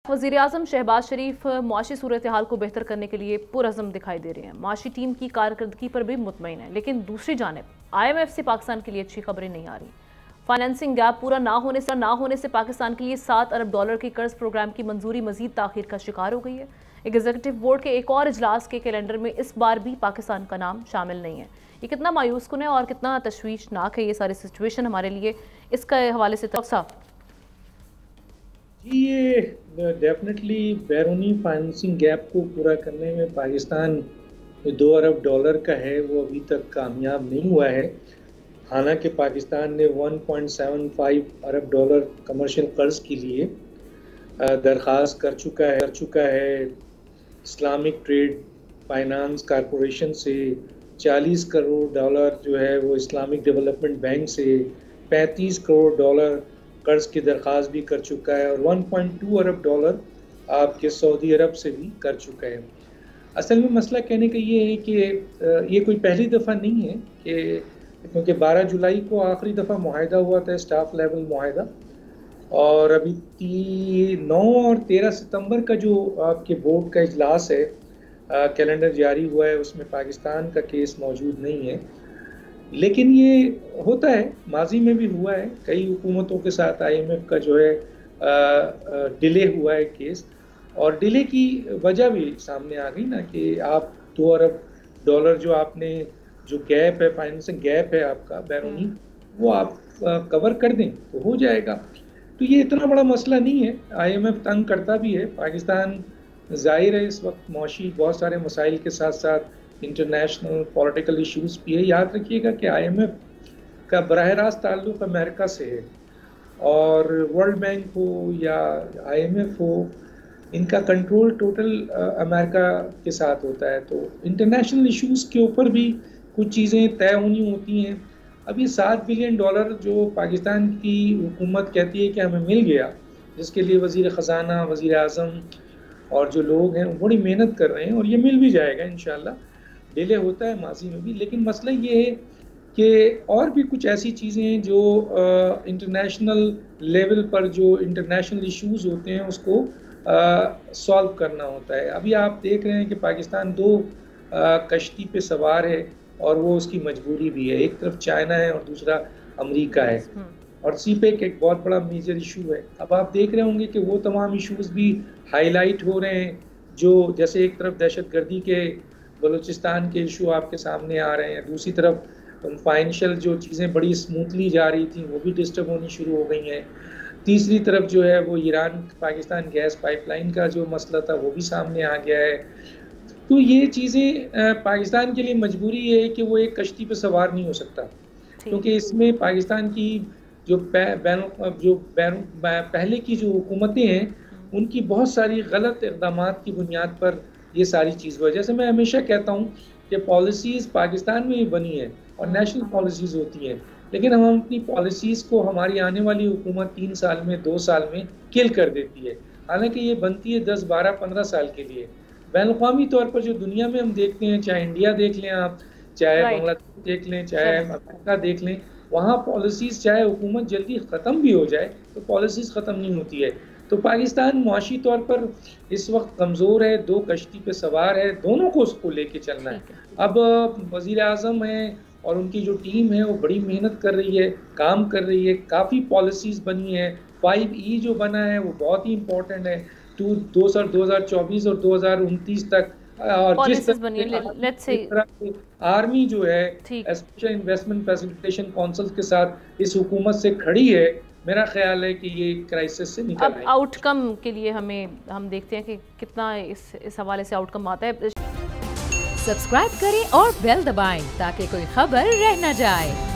वज़ीर-ए-आज़म शहबाज शरीफ मुआशी सूरत हाल को बेहतर करने के लिए पुरअज़्म दिखाई दे रहे हैं। मुआशी टीम की कारकर्दगी पर भी मुतमईन है, लेकिन दूसरी जानिब IMF से पाकिस्तान के लिए अच्छी खबरें नहीं आ रही। फाइनेंसिंग गैप पूरा ना होने से पाकिस्तान के लिए $7 अरब के कर्ज प्रोग्राम की मंजूरी मजीद ताख़ीर का शिकार हो गई है। एग्जीक्यूटिव बोर्ड के एक और इजलास के कैलेंडर में इस बार भी पाकिस्तान का नाम शामिल नहीं है। ये कितना मायूस कुन है और कितना तशवीशनाक है ये सारी सिचुएशन हमारे लिए, इसका हवाले से साहब। जी, ये डेफिनेटली बैरूनी फाइनेंसिंग गैप को पूरा करने में पाकिस्तान $2 अरब का है, वो अभी तक कामयाब नहीं हुआ है। हालांकि पाकिस्तान ने $1.75 अरब कमर्शियल कर्ज के लिए दरख्वास्त कर चुका है इस्लामिक ट्रेड फाइनेंस कॉरपोरेशन से। $40 करोड़ जो है वो इस्लामिक डेवलपमेंट बैंक से, $35 करोड़ कर्ज की दरख्वास्त भी कर चुका है और $1.2 अरब आपके सऊदी अरब से भी कर चुका है। असल में मसला कहने का ये है कि ये कोई पहली दफ़ा नहीं है क्योंकि 12 जुलाई को आखिरी दफ़ा मुआहिदा हुआ था, स्टाफ लेवल मुआहिदा, और अभी 9 और 13 सितंबर का जो आपके बोर्ड का इजलास है कैलेंडर जारी हुआ है, उसमें पाकिस्तान का केस मौजूद नहीं है। लेकिन ये होता है, माजी में भी हुआ है, कई हुकूमतों के साथ IMF का जो है डिले हुआ है केस, और डिले की वजह भी सामने आ गई ना कि आप $2 अरब जो आपने जो गैप है, फाइनेंसिंग गैप है आपका बैरूनी, वो आप कवर कर दें तो हो जाएगा। तो ये इतना बड़ा मसला नहीं है। IMF तंग करता भी है पाकिस्तान, ज़ाहिर है इस वक्त मौशी बहुत सारे मसाइल के साथ साथ इंटरनेशनल पॉलिटिकल इश्यूज भी है। याद रखिएगा कि IMF का बराह रास्त ताल्लुक़ अमेरिका से है, और वर्ल्ड बैंक हो या IMF हो, इनका कंट्रोल टोटल अमेरिका के साथ होता है। तो इंटरनेशनल इश्यूज़ के ऊपर भी कुछ चीज़ें तय होनी होती हैं। अब ये $7 बिलियन जो पाकिस्तान की हुकूमत कहती है कि हमें मिल गया, जिसके लिए वज़ीर ख़ज़ाना, वज़ीर-ए-आज़म और जो लोग हैं बड़ी मेहनत कर रहे हैं, और ये मिल भी जाएगा इंशाल्लाह। डिले होता है माजी में भी, लेकिन मसला ये है कि और भी कुछ ऐसी चीज़ें हैं जो इंटरनेशनल लेवल पर जो इंटरनेशनल इश्यूज़ होते हैं उसको सॉल्व करना होता है। अभी आप देख रहे हैं कि पाकिस्तान 2 कश्ती पे सवार है, और वो उसकी मजबूरी भी है। एक तरफ चाइना है और दूसरा अमेरिका है, और CPEC एक बहुत बड़ा मेजर इशू है। अब आप देख रहे होंगे कि वो तमाम इश्यूज़ भी हाईलाइट हो रहे हैं, जो जैसे एक तरफ दहशतगर्दी के बलूचिस्तान के इशू आपके सामने आ रहे हैं, दूसरी तरफ फाइनेंशियल जो चीज़ें बड़ी स्मूथली जा रही थी वो भी डिस्टर्ब होनी शुरू हो गई हैं, तीसरी तरफ जो है वो ईरान पाकिस्तान गैस पाइपलाइन का जो मसला था वो भी सामने आ गया है। तो ये चीज़ें पाकिस्तान के लिए मजबूरी है कि वो एक कश्ती पे सवार नहीं हो सकता, क्योंकि इसमें पाकिस्तान की जो पहले की जो हुकूमतें हैं उनकी बहुत सारी गलत इक़दामात की बुनियाद पर ये सारी चीज़ हुई। जैसे मैं हमेशा कहता हूँ कि पॉलिसीज़ पाकिस्तान में भी बनी है और नेशनल पॉलिसीज़ होती हैं, लेकिन हम अपनी पॉलिसीज़ को हमारी आने वाली हुकूमत 3 साल में, 2 साल में किल कर देती है, हालांकि ये बनती है 10, 12, 15 साल के लिए। बैनुल-अक़वामी तौर पर जो दुनिया में हम देखते हैं, चाहे इंडिया देख लें आप, चाहे बांग्लादेश देख लें, चाहे अमेरिका देख लें, वहाँ पॉलिसीज़ चाहे हुकूमत जल्दी ख़त्म भी हो जाए तो पॉलिसीज़ ख़त्म नहीं होती है। तो पाकिस्तान मुआशी तौर पर इस वक्त कमज़ोर है, 2 कश्ती पे सवार है, दोनों को उसको लेके चलना है। अब वज़ीर-ए-आज़म हैं और उनकी जो टीम है वो बड़ी मेहनत कर रही है, काम कर रही है, काफ़ी पॉलिसीज़ बनी है। 5E जो बना है वो बहुत ही इम्पोर्टेंट है, 2024 और 2029 तक, और जिस तरह से आर्मी जो है स्पेशल इन्वेस्टमेंट फैसिलिटेशन काउंसिल के साथ इस हुकूमत से खड़ी है, मेरा ख्याल है कि ये क्राइसिस से निकल आएगी। अब आउटकम के लिए हम देखते हैं कि कितना इस हवाले से आउटकम आता है। सब्सक्राइब करें और बेल दबाएं ताकि कोई खबर रह न जाए।